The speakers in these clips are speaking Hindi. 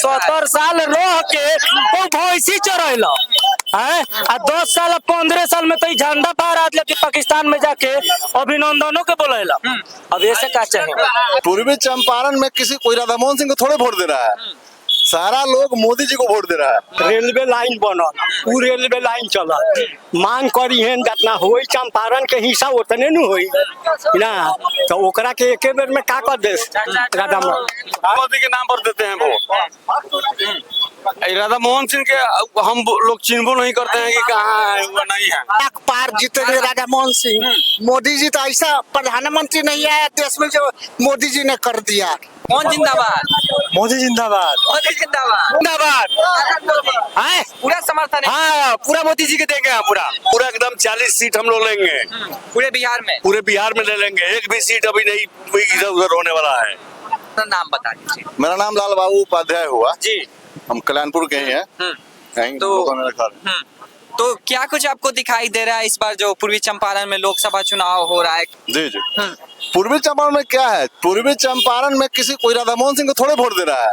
70 साल रह के वो भैंसी चरैल है। 10 साल 15 साल में तो झंडा फहरा दिया कि पाकिस्तान में जाके अभिनंदनों के बोलेला। अब ऐसे क्या चाहिए? पूर्वी चंपारण में किसी कोई राधा मोहन सिंह को थोड़े वोट दे रहा है, सारा लोग मोदी जी को वोट दे रहा है। रेलवे लाइन बनल, उ रेलवे लाइन चलल, मांग करी है जितना होई चंपारण के हिस्सा उतने न होई ना, तो ओकरा के एके बेर में का कर दे राधा मोदी के नाम पर देते हैं वोट। राधा मोहन सिंह के हम लोग चिन्हबो नहीं करते हैं कि कहाँ है, वो नहीं है। लाख पार जीतेंगे राधा मोहन सिंह। मोदी जी तो ऐसा प्रधानमंत्री नहीं आया देश में जो मोदी जी ने कर दिया। कौन जिंदाबाद? मोदी जिंदाबाद। मोदी जिंदाबाद। जिंदाबाद है, पूरा समर्थन है। हाँ पूरा मोदी जी के देंगे। पूरा पूरा एकदम 40 सीट हम लोग लेंगे पूरे बिहार में। पूरे बिहार में ले लेंगे, एक भी सीट अभी नहीं इधर उधर होने वाला है। अपना नाम बता दीजिए। मेरा नाम लाल बाबू उपाध्याय हुआ जी। हम कल्याणपुर के ही हैं। कहीं तो क्या कुछ आपको दिखाई दे रहा है इस बार जो पूर्वी चंपारण में लोकसभा चुनाव हो रहा है? जी जी। पूर्वी चंपारण में क्या है, पूर्वी चंपारण में किसी कोई राधा मोहन सिंह को थोड़े वोट दे रहा है,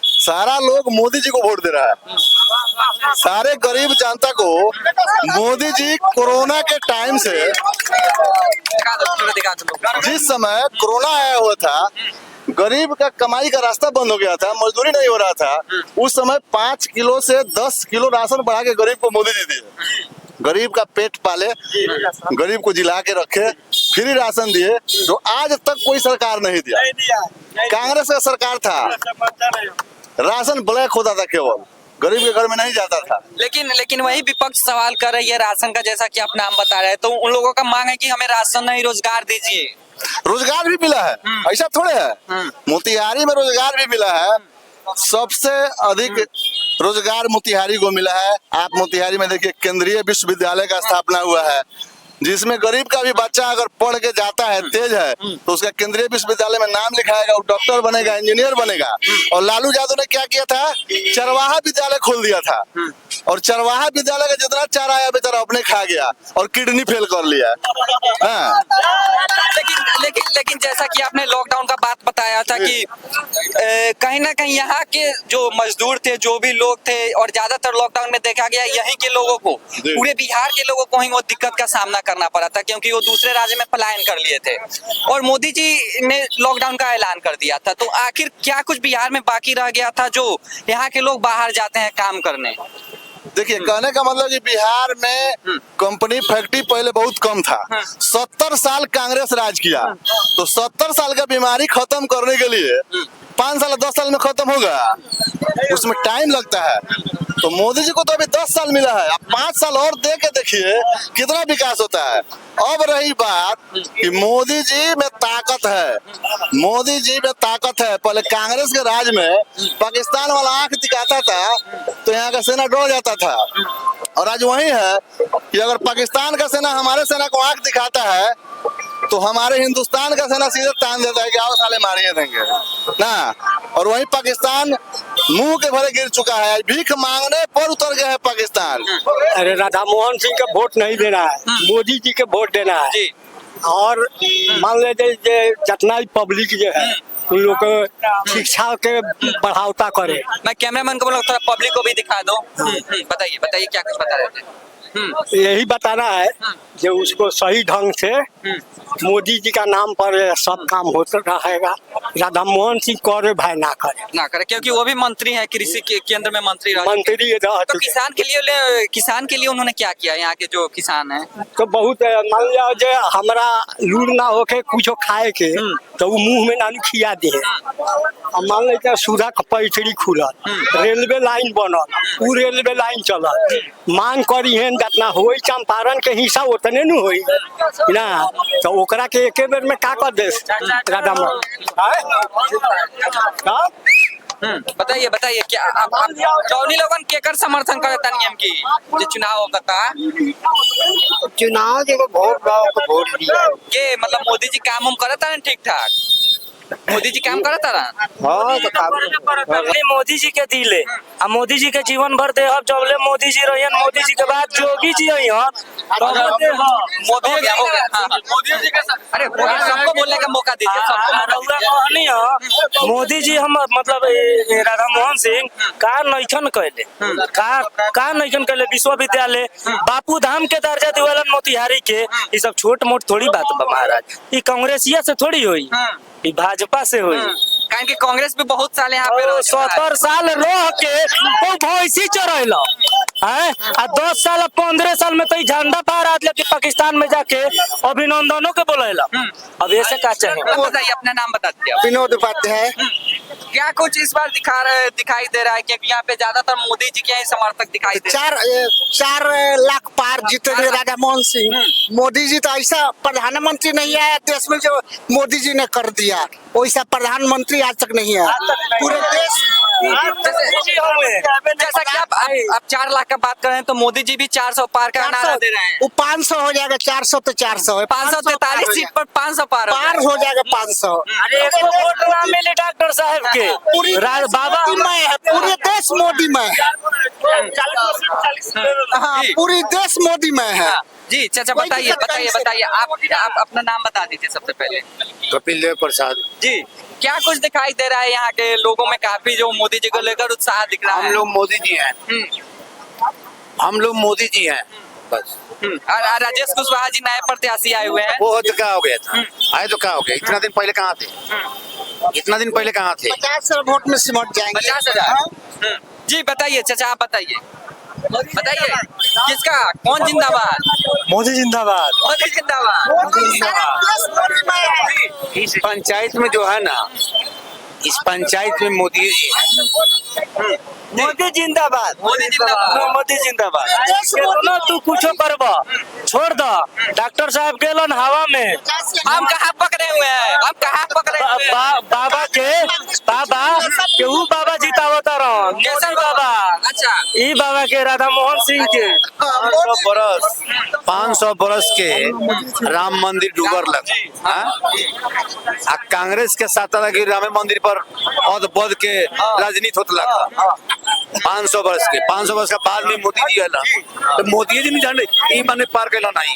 सारा लोग मोदी जी को वोट दे रहा है। सारे गरीब जनता को मोदी जी कोरोना के टाइम से, जिस समय कोरोना आया हुआ था, गरीब का कमाई का रास्ता बंद हो गया था, मजदूरी नहीं हो रहा था, उस समय 5 किलो से 10 किलो राशन बढ़ा के गरीब को मोदी जी दिए। गरीब का पेट पाले, गरीब को जिला के रखे, फ्री राशन दिए, जो आज तक कोई सरकार नहीं दिया। कांग्रेस का सरकार था, राशन ब्लैक होता था, केवल गरीब के घर में नहीं जाता था। लेकिन वही विपक्ष सवाल कर रही है राशन का, जैसा कि आप नाम बता रहे हैं, तो उन लोगों का मांग है कि हमें राशन नहीं रोजगार दीजिए। रोजगार भी मिला है, ऐसा थोड़े है। मोतिहारी में रोजगार भी मिला है, सबसे अधिक रोजगार मोतिहारी को मिला है। आप मोतिहारी में देखिए केंद्रीय विश्वविद्यालय का स्थापना हुआ है, जिसमें गरीब का भी बच्चा अगर पढ़ के जाता है, तेज है, तो उसका केंद्रीय विश्वविद्यालय में नाम लिखाएगा, वो डॉक्टर बनेगा, इंजीनियर बनेगा। और लालू यादव ने क्या किया था, चरवाहा विद्यालय खोल दिया था, और चरवाहा विद्यालय का जितना चारा आया बेचारा अपने खा गया और किडनी फेल कर लिया। हाँ। लेकिन जैसा कि आपने लॉकडाउन का बात बताया था कि कहीं ना कहीं यहाँ के जो मजदूर थे, जो भी लोग थे, और ज्यादातर लॉकडाउन में देखा गया यहीं के लोगों को, पूरे बिहार के लोगों को ही वो दिक्कत का सामना करना पड़ा था, क्योंकि वो दूसरे राज्य में पलायन कर लिए थे और मोदी जी ने लॉकडाउन का ऐलान कर दिया था। तो आखिर क्या कुछ बिहार में बाकी रह गया था जो यहाँ के लोग बाहर जाते हैं काम करने? देखिए, कहने का मतलब कि बिहार में कंपनी फैक्ट्री पहले बहुत कम था। 70 साल कांग्रेस राज किया, तो 70 साल का बीमारी खत्म करने के लिए 5 साल 10 साल में खत्म होगा, उसमें टाइम लगता है। तो मोदी जी को तो अभी 10 साल मिला है, अब 5 साल और दे के देखिए कितना विकास होता है। अब रही बात कि मोदी जी में ताकत है, मोदी जी में ताकत है। पहले कांग्रेस के राज में पाकिस्तान वाला आंख दिखाता था तो यहाँ का सेना डर जाता था, और आज वही है कि अगर पाकिस्तान का सेना हमारे सेना को आंख दिखाता है तो हमारे हिंदुस्तान का सेना सीधे तान देता है कि आओ साले मारिए देंगे ना। और वही पाकिस्तान मुंह के भरे गिर चुका है, भीख मांगने पर उतर गया है पाकिस्तान। अरे राधा मोहन सिंह के वोट नहीं देना है, मोदी जी के वोट देना है। और मान लीजिए जितना ही पब्लिक जो है उन लोग को शिक्षा के बढ़ावता करे। मैं कैमरामैन को बोला थोड़ा पब्लिक को भी दिखा दो। बताइए क्या कुछ बता रहे थे? यही बताना है जो उसको सही ढंग से मोदी जी का नाम पर सब काम होता रहेगा। राधा मोहन सिंह करे भाई ना करे, क्योंकि वो भी मंत्री है, कृषि के केंद्र में मंत्री तो किसान के लिए उन्होंने क्या किया? यहाँ के जो किसान है तो बहुत मान लिया जो हमारा लूर ना होके कुछ खाए के तो वो मुंह में नानू खिया दे। मान लीजिए सुधा पैठरी खुलल, रेलवे लाइन बनल, उ रेलवे लाइन चलल, मांग करी है जितना होई चंपारण के हिस्सा उतने न होई ना, तो ओकरा के एके बेर में का कर दे राधा मोहन। बताइए क्या आप चौनी लोगन केकर समर्थन करता नियम की जो चुनाव होता? चुनाव जो वोट दिया के मतलब मोदी जी काम करता है ठीक ठाक? मोदी जी काम करता रहा हाँ तो काम अपने मोदी जी के दिले आ मोदी जी के जीवन भर दे अब जबले मोदी जी रहियन मोदी जी के बाद जोगी जी अइहन मोदी हो गया हाँ, हाँ। मोदी जी के साथ अरे हो गया, सबको बोलने का मौका दीजिए सबको मौका रउआ दीजिए। कहनी ह मोदी जी हम मतलब राधा मोहन सिंह का नैखन कैले का नैखन कैले विश्वविद्यालय बापू धाम के दर्जा दिवलन मोतिहारी के ये सब छोट मोट थोड़ी बात बा महाराज ये कांग्रेसिया से थोड़ी हुई ये भाजपा से हुई कारण कि कांग्रेस भी बहुत साल यहाँ पे रह चुका है। 70 साल रह के वो भैंसी चरैला हैं आ 10 साल 15 साल में तो ई झंडा फहरा दिया कि पाकिस्तान में जाके अभिनंदनों के बोलेला अब ऐसे का चाहिए अब बताइए अपना नाम बता दीजिए आप। विनोद उपाध्याय। क्या कुछ इस बार दिखाई दे रहा है क्योंकि यहाँ पे ज्यादातर मोदी जी के ही समर्थक दिखाई दे रहे हैं। 4 लाख पार जीतेंगे राधा मोहन सिंह। मोदी जी तो ऐसा प्रधानमंत्री नहीं आया देश में जो मोदी जी ने कर दिया, वैसा प्रधानमंत्री आज तक नहीं आया पूरे देश। जैसा कि आप 4 लाख का बात कर रहे हैं तो मोदी जी भी 400 पार का नारा दे रहे हैं। वो 500 हो जाएगा, 400 तो 400 है, 543 सीट पर 500 पार पार हो जाएगा 500। अरे एक वोट ना मिले डॉक्टर साहब के पूरी बाबा मोदी में है, पूरे देश मोदी में है। हाँ, जी। पूरी देश मोदी में है। जी चाचा कोई बताइए दिक्कत बताइए नहीं से। बताइए आप अपना नाम बता दीजिए सबसे पहले। कपिल देव प्रसाद। जी क्या कुछ दिखाई दे रहा है यहाँ के लोगों में काफी जो मोदी जी को लेकर उत्साह दिख रहा है। हम लोग मोदी जी हैं, हम्म, हम लोग मोदी जी हैं बस। और राजेश कुशवाहा जी नए प्रत्याशी आए हुए हैं। वो तो क्या हो गया था, आए तो क्या हो गया, इतना दिन पहले कहाँ थे, इतना दिन पहले कहाँ थे। 50 वोट में सिमट जाएंगे। 50,000। जी बताइए चाचा आप बताइए किसका कौन जिंदाबाद। मोदी जिंदाबाद। मोदी जिंदाबाद। इस पंचायत में जो है ना, इस पंचायत में मोदी जी हैं। मोदी जिंदाबाद मोदी जिंदाबाद। मोदी जिंदाबाद केतना तू कुछो करबा छोड़ द डॉक्टर साहब गेलन हवा में हम कहाँ पकड़े हुए हैं, हम कहाँ पकड़े हुए हैं। बाबा केहू बाबा जितावता रहो कैसन बाबा अच्छा ई बाबा के राधा मोहन सिंह के 500 बरस के राम मंदिर डूबर लग, आ कांग्रेस के साथ कि राम मंदिर पर अध बद के राजनीति होत लगा। 500 वर्ष के 500 वर्ष का बाद में मोदी जी आला तो मोदी जी नहीं जाने ई माने पार कैला नहीं,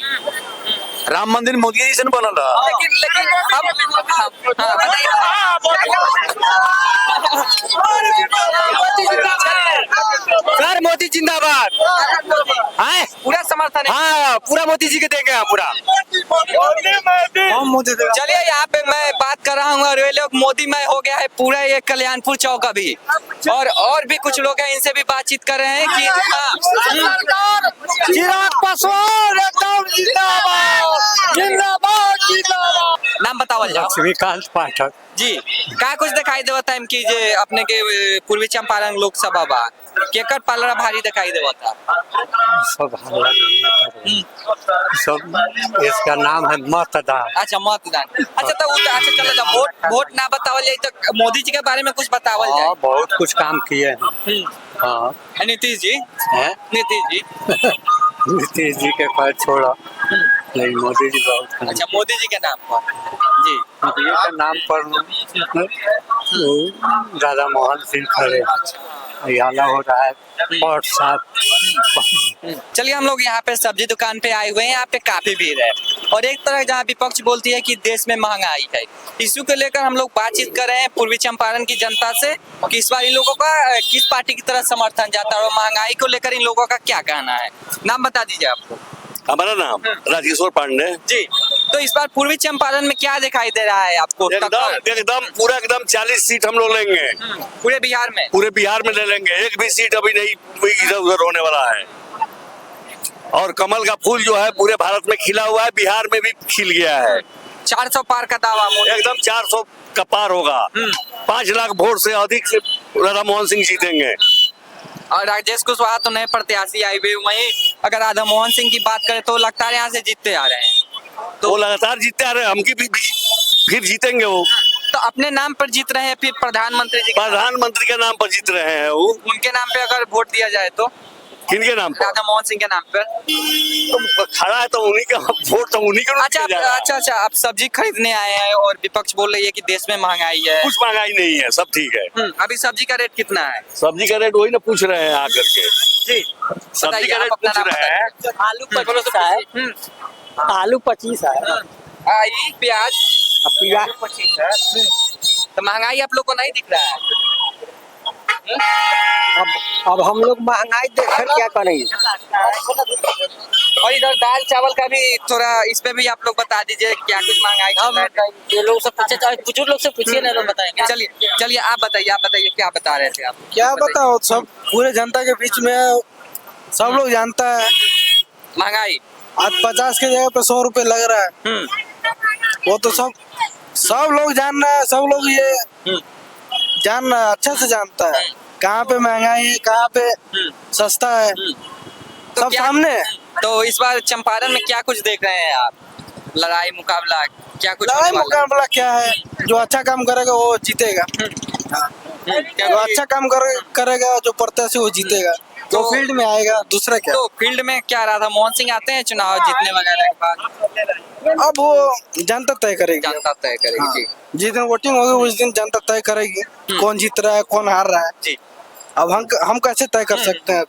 राम मंदिर मोदी जी से बनल। लेकिन अब सर मोदी जिंदाबाद हैं पूरा समर्थन है। हाँ पूरा मोदी जी के देंगे हम पूरा चलिए यहाँ पे मैं बात कर रहा हूँ और ये लोग मोदी में हो गया है पूरा ये कल्याणपुर चौक अभी और भी कुछ लोग हैं इनसे भी बातचीत कर रहे हैं कि चिराग पासवान एकदम जिंदाबाद जिंदाबाद जिंदाबाद नाम बताओ जाओ। लक्ष्मीकांत पाठक। जी का कुछ दिखाई देता है कि जे अपने के पूर्वी चंपारण लोकसभा बा केकर पालरा भारी दिखाई देता। सब हल्ला नहीं करो। सब इसका नाम है मतदान। अच्छा मतदान। अच्छा तो अच्छा चलो जब वोट ना बतावल जाए तो मोदी जी के बारे में कुछ बतावल जाए। हाँ, बहुत कुछ काम किए हैं। हाँ नीतीश जी हैं? नीतीश जी नीतीश जी के पैर छोड़ा, लेकिन मोदी जी बहुत काम अच्छा मोदी जी के नाम पर जी मोदी के नाम पर राधा मोहन सिंह खड़े याला हो रहा है और साथ। चलिए हम लोग यहाँ पे सब्जी दुकान पे आए हुए हैं, यहाँ पे काफी भीड़ है और एक तरह जहाँ विपक्ष बोलती है कि देश में महंगाई है, इश्यू को लेकर हम लोग बातचीत कर रहे हैं पूर्वी चंपारण की जनता से कि इस बार इन लोगों का किस पार्टी की तरफ समर्थन जाता है और महंगाई को लेकर इन लोगों का क्या कहना है। नाम बता दीजिए आपको। हमारा नाम राजेश्वर पांडे। जी तो इस बार पूर्वी चंपारण में क्या दिखाई दे रहा है आपको। एकदम पूरा एकदम 40 सीट हम लोग लेंगे पूरे बिहार में। पूरे बिहार में ले लेंगे, एक भी सीट अभी नहीं इधर उधर होने वाला है। और कमल का फूल जो है पूरे भारत में खिला हुआ है, बिहार में भी खिल गया है। 400 पार का दावा एकदम 400 का पार होगा। 5 लाख वोट से अधिक से राधा मोहन सिंह जीतेंगे। और राजेश कुशवाहा तो नए प्रत्याशी आए हुए, वहीं अगर राधा मोहन सिंह की बात करें तो लगातार यहाँ से जीतते आ रहे हैं तो वो लगातार जीतते आ रहे हैं, हम की भी फिर जीतेंगे वो। तो अपने नाम पर जीत रहे हैं फिर प्रधानमंत्री जी प्रधानमंत्री के नाम पर जीत रहे हैं वो। उनके नाम पे अगर वोट दिया जाए तो किनके नाम पर राधा मोहन सिंह के नाम पर। तो खड़ा है तो उन्हीं का वोट तो उन्हीं के रूप में अच्छा जा रहा है। अच्छा आप सब्जी खरीदने आए हैं और विपक्ष बोल रही है कि देश में महंगाई है। कुछ महंगाई नहीं है, सब ठीक है। अभी सब्जी का रेट कितना है? सब्जी का रेट वही ना पूछ रहे हैं आकर के, जी सब्जी बताइए, का आप रेट अपना पूछ नाम रहे हैं। आलू 25 है, आलू 25 है, आई प्याज प्याज 25 है। तो महंगाई आप लोग को नहीं दिख रहा है? अब हम लोग महंगाई देखकर क्या करेंगे। और इधर दाल चावल का भी थोड़ा इस पे भी आप लोग बता दीजिए क्या कुछ महंगाई चल रहा है। ये लोग सब पूछे, चाहे बुजुर्ग लोग से पूछिए ना, लोग बताएंगे। चलिए आप बताइए क्या बता रहे थे आप? क्या बताओ, सब पूरे जनता के बीच में सब लोग जानता है। महंगाई आज 50 की जगह पे 100 रुपए लग रहा है। वो तो सब लोग जान रहा है, सब लोग ये जान रहा है, अच्छे से जानता है कहाँ पे महंगाई है, कहाँ पे सस्ता है, तो सब सामने है। तो इस बार चंपारण में क्या कुछ देख रहे हैं आप? लड़ाई मुकाबला क्या कुछ लड़ाई होने वाला है? मुकाबला क्या है, जो अच्छा काम करेगा वो जीतेगा। जो अच्छा काम करेगा, जो प्रत्याशी वो जीतेगा, तो फील्ड में आएगा, दूसरा क्या। तो फील्ड में क्या राधा मोहन सिंह आते हैं चुनाव जीतने वगैरह के बाद? अब वो जनता तय करेगी। जनता तय करेगी। जी जिस दिन वोटिंग होगी उस दिन जनता तय करेगी कौन जीत रहा है, कौन हार रहा है। जी अब हम कैसे तय कर सकते हैं।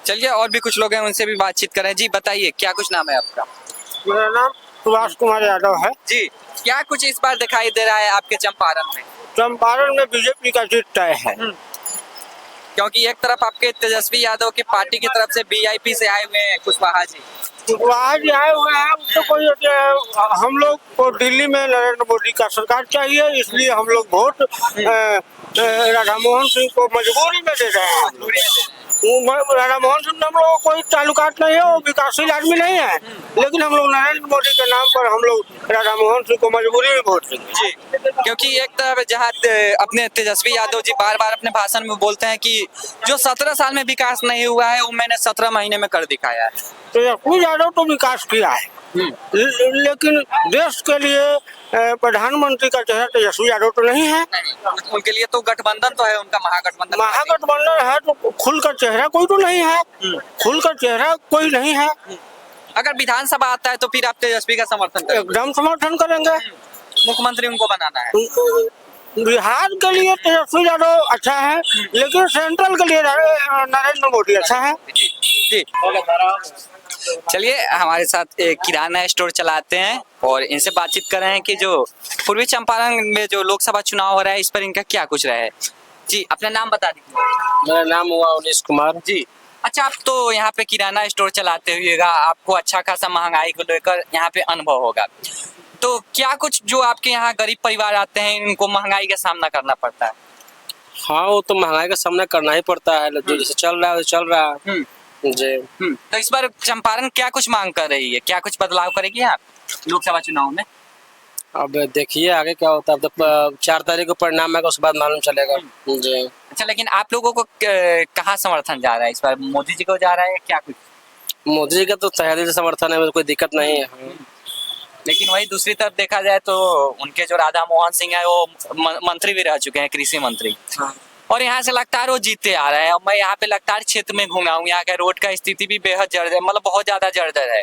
चलिए और भी कुछ लोग हैं, उनसे भी बातचीत करें। जी बताइए क्या कुछ नाम है आपका? मेरा नाम सुभाष कुमार यादव है। जी क्या कुछ इस बार दिखाई दे रहा है आपके चंपारण में? चंपारण में बीजेपी का जीत तय है। क्योंकि एक तरफ आपके तेजस्वी यादव की पार्टी की तरफ से वीआईपी से आए हुए हैं कुशवाहा जी। कुशवाहा जी आए हुए हैं, उसको कोई हम लोग को दिल्ली में नरेंद्र मोदी का सरकार चाहिए, इसलिए हम लोग वोट राधा मोहन सिंह को मजबूरी में दे रहे हैं। राधा मोहन सिंह हम लोग कोई ताल्लुकात नहीं है, वो विकासशील आदमी नहीं है, लेकिन हम लोग नरेंद्र मोदी के नाम पर हम लोग राधा मोहन सिंह को मजबूरी में वोट देंगे। जी क्योंकि एक तरफ जहाँ अपने तेजस्वी यादव जी बार बार अपने भाषण में बोलते हैं कि जो 17 साल में विकास नहीं हुआ है वो मैंने 17 महीने में कर दिखाया है। तेजस्वी यादव तो विकास किया है, लेकिन देश के लिए प्रधानमंत्री का चेहरा तेजस्वी यादव तो नहीं है। उनके लिए तो गठबंधन तो है, उनका महागठबंधन है, तो खुलकर चेहरा कोई तो नहीं है, खुलकर चेहरा कोई नहीं है। अगर विधानसभा आता है तो फिर आप तेजस्वी का समर्थन करेंगे? एकदम समर्थन करेंगे। मुख्यमंत्री उनको बनाना है। बिहार के लिए तेजस्वी यादव अच्छा है, लेकिन सेंट्रल के लिए नरेंद्र मोदी अच्छा है। जी चलिए हमारे साथ एक किराना स्टोर चलाते हैं और इनसे बातचीत कर रहे हैं कि जो पूर्वी चंपारण में जो लोकसभा चुनाव हो रहा है इस पर इनका क्या कुछ रहा है। जी अपना नाम बता दीजिए। मेरा नाम हुआ उन्नीस कुमार। जी अच्छा, आप तो यहाँ पे किराना स्टोर चलाते हुएगा, आपको अच्छा खासा महंगाई को लेकर यहाँ पे अनुभव होगा, तो क्या कुछ जो आपके यहाँ गरीब परिवार आते हैं इनको महंगाई का सामना करना पड़ता है? हाँ, वो तो महंगाई का सामना करना ही पड़ता है, जो जैसे चल रहा है चल रहा है जी। तो इस बार चंपारण क्या कुछ मांग कर रही है, क्या कुछ बदलाव करेगी आप लोकसभा चुनाव में? अब देखिए आगे क्या होता है, अब 4 तारीख को परिणाम आएगा, उसके बाद मालूम चलेगा जी। अच्छा लेकिन आप लोगों को कहाँ समर्थन जा रहा है इस बार, मोदी जी को जा रहा है क्या कुछ? मोदी जी का तो तैयारी से समर्थन है, कोई दिक्कत नहीं है। लेकिन वही दूसरी तरफ देखा जाए तो उनके जो राधा मोहन सिंह है वो मंत्री भी रह चुके हैं, कृषि मंत्री, और यहाँ से लगातार वो जीतते आ रहे हैं। और मैं यहाँ पे लगातार क्षेत्र में घूमा हूँ, यहाँ का रोड का स्थिति भी बेहद जर्जर, मतलब बहुत ज्यादा जर्जर है,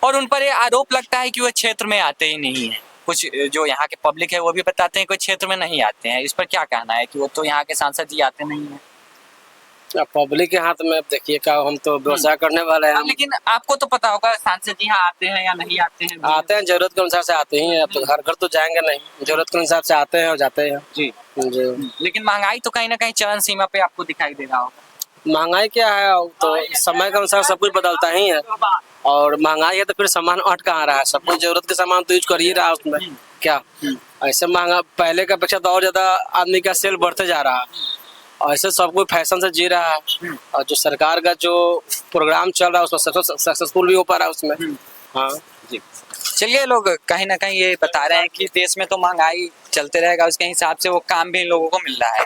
और उन पर ये आरोप लगता है कि वो क्षेत्र में आते ही नहीं है। कुछ जो यहाँ के पब्लिक है वो भी बताते हैं कि क्षेत्र में नहीं आते हैं। इस पर क्या कहना है कि वो तो यहाँ के सांसद जी आते नहीं है? पब्लिक के हाथ में, अब देखिए क्या, हम तो व्यवसाय करने वाले हैं। लेकिन आपको तो पता होगा सांसद जी यहाँ आते हैं या नहीं आते हैं? आते हैं, जरूरत के अनुसार से आते ही हैं, अब तो हर घर तो जाएंगे नहीं, जरूरत के अनुसार से आते हैं और जाते हैं जी जी। लेकिन महंगाई तो कहीं ना कहीं चरम सीमा पे आपको दिखाई दे रहा होगा। महंगाई क्या है, तो समय के अनुसार सब कुछ बदलता ही है, और महंगाई है तो फिर सामान अट कहाँ रहा है, सब कुछ जरूरत के सामान तो यूज कर ही रहा है उसमें क्या। ऐसे महंगा पहले का अपेक्षा तो और ज्यादा आदमी का सेल बढ़ते जा रहा है, और ऐसे सब कोई फैशन से जी रहा है, और जो सरकार का जो प्रोग्राम चल रहा है उसमें सक्सेसफुल भी हो पा रहा है उसमें। हाँ जी चलिए, लोग कहीं ना कहीं ये बता रहे हैं कि देश में तो महंगाई चलते रहेगा, उसके हिसाब से वो काम भी इन लोगों को मिल रहा है,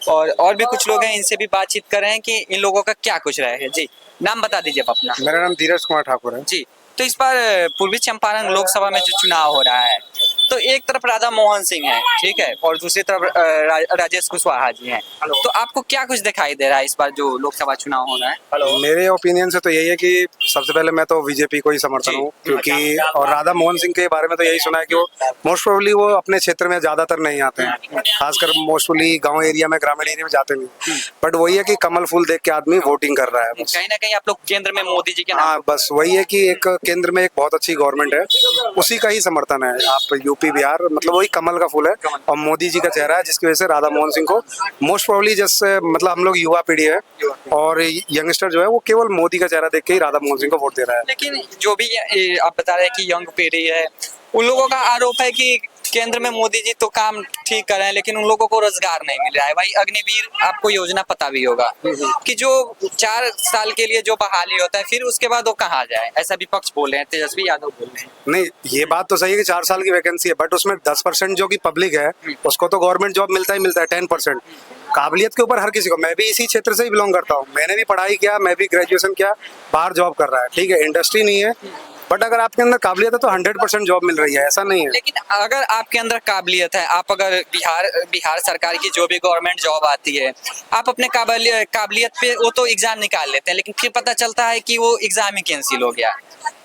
और भी कुछ लोग हैं इनसे भी बातचीत कर रहे हैं कि इन लोगों का क्या कुछ रहा है। जी नाम बता दीजिए आप अपना। मेरा नाम धीरज कुमार ठाकुर है। जी तो इस बार पूर्वी चंपारण लोकसभा में जो चुनाव हो रहा है तो एक तरफ राधा मोहन सिंह है, ठीक है, और दूसरी तरफ राजेश कुशवाहा जी हैं। तो आपको क्या कुछ दिखाई दे रहा है इस बार जो लोकसभा चुनाव हो रहा है? मेरे ओपिनियन से तो यही है कि सबसे पहले मैं तो बीजेपी को ही समर्थन हूँ, क्योंकि और राधा मोहन सिंह के बारे में तो यही सुना है कि वो मोस्ट प्रोबेबली वो अपने क्षेत्र में ज्यादातर नहीं आते हैं, खासकर मोस्टली गांव एरिया में, ग्रामीण एरिया में जाते नहीं। बट वही है कि कमल फूल देख के आदमी वोटिंग कर रहा है बस। कहीं ना कहीं आप लोग केंद्र में मोदी जी के नाम। हाँ, बस वही है कि एक केंद्र में एक बहुत अच्छी गवर्नमेंट है, उसी का ही समर्थन है। आप यूपी बिहार मतलब वही कमल का फूल है और मोदी जी का चेहरा है, जिसकी वजह से राधा मोहन सिंह को मोस्ट प्रोबेबली जैसे मतलब हम लोग युवा पीढ़ी है और यंगस्टर जो है वो केवल मोदी का चेहरा देख के ही राधा मोहन सिंह को वोट दे रहा है। लेकिन जो भी आप बता रहे हैं कि यंग पीढ़ी है, उन लोगों का आरोप है कि केंद्र में मोदी जी तो काम ठीक कर रहे हैं लेकिन उन लोगों को रोजगार नहीं मिल रहा है। भाई अग्निवीर आपको योजना पता भी होगा कि जो 4 साल के लिए जो बहाली होता है फिर उसके बाद वो कहाँ जाए, ऐसा विपक्ष बोल रहे हैं, तेजस्वी यादव बोल रहे हैं। नहीं, ये बात तो सही है कि 4 साल की वैकेंसी है, बट उसमें 10% जो कि पब्लिक है उसको तो गवर्नमेंट जॉब मिलता ही मिलता है। 10% काबिलियत के ऊपर हर किसी को, मैं भी इसी क्षेत्र से ही बिलोंग करता हूँ, मैंने भी पढ़ाई किया, मैं भी ग्रेजुएशन किया, बाहर जॉब कर रहा है, ठीक है, इंडस्ट्री नहीं है, बट अगर आपके अंदर काबिलियत है तो 100% जॉब मिल रही है, ऐसा नहीं है। लेकिन अगर आपके अंदर काबिलियत है, आप अगर बिहार सरकार की जो भी गवर्नमेंट जॉब आती है, आप अपने काबिलियत पे वो तो एग्जाम निकाल लेते हैं, लेकिन फिर पता चलता है कि वो एग्जाम ही कैंसिल हो गया।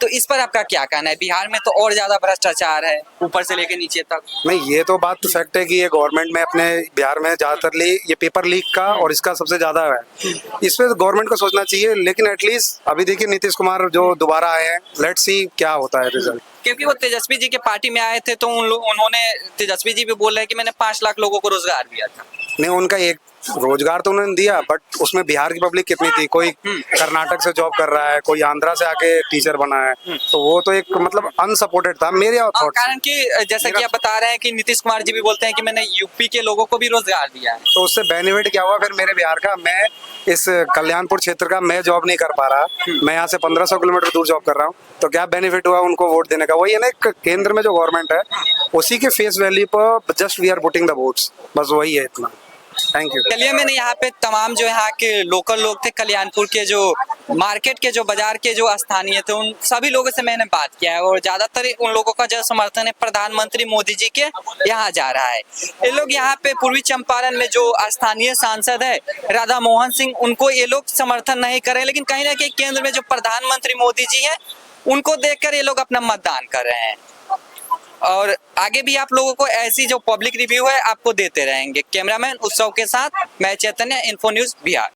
तो इस पर आपका क्या कहना है? बिहार में तो और ज्यादा भ्रष्टाचार है, ऊपर से लेकर नीचे तक। नहीं, ये तो बात तो फैक्ट है कि ये गवर्नमेंट में अपने बिहार में ज्यादातर ये पेपर लीक का और इसका सबसे ज्यादा है। इस पे गवर्नमेंट को सोचना चाहिए, लेकिन एटलीस्ट अभी देखिए नीतीश कुमार जो दोबारा आए हैं, लेट्स सी क्या होता है रिजल्ट। क्योंकि वो तेजस्वी जी के पार्टी में आए थे तो उन्होंने, तेजस्वी जी भी बोल रहे हैं कि मैंने 5 लाख लोगों को रोजगार दिया था। नहीं, उनका एक रोजगार तो उन्होंने दिया, बट उसमें बिहार की पब्लिक कितनी थी? कोई कर्नाटक से जॉब कर रहा है, कोई आंध्रा से आके टीचर बना है, तो वो तो एक मतलब अनसपोर्टेड था मेरे थॉट से। कारण कि जैसा कि आप बता रहे हैं कि नीतीश कुमार जी भी बोलते हैं कि मैंने यूपी के लोगों को भी रोजगार दिया है, तो उससे बेनिफिट क्या हुआ फिर मेरे बिहार का? मैं इस कल्याणपुर क्षेत्र का मैं जॉब नहीं कर पा रहा, मैं यहाँ से 1500 किलोमीटर दूर जॉब कर रहा हूँ, तो क्या बेनिफिट हुआ उनको वोट देने का? वही है ना, केंद्र में जो गवर्नमेंट है उसी के फेस वैल्यू पर just we are putting the votes, बस वही है, इतना। Thank you. चलिए, मैंने यहाँ पे तमाम जो यहाँ के लोकल लोग थे, कल्याणपुर के जो मार्केट के जो बाजार के जो स्थानीय थे, उन सभी लोगों से मैंने बात किया है और ज्यादातर उन लोगों का जो समर्थन है प्रधानमंत्री मोदी जी के यहाँ जा रहा है। ये लोग यहाँ पे पूर्वी चंपारण में जो स्थानीय सांसद है राधा मोहन सिंह, उनको ये लोग समर्थन नहीं कर रहे, लेकिन कहीं ना कहीं केंद्र में जो प्रधानमंत्री मोदी जी है उनको देखकर ये लोग अपना मतदान कर रहे हैं। और आगे भी आप लोगों को ऐसी जो पब्लिक रिव्यू है आपको देते रहेंगे। कैमरामैन उत्सव के साथ मैं चैतन्य, इन्फो न्यूज बिहार।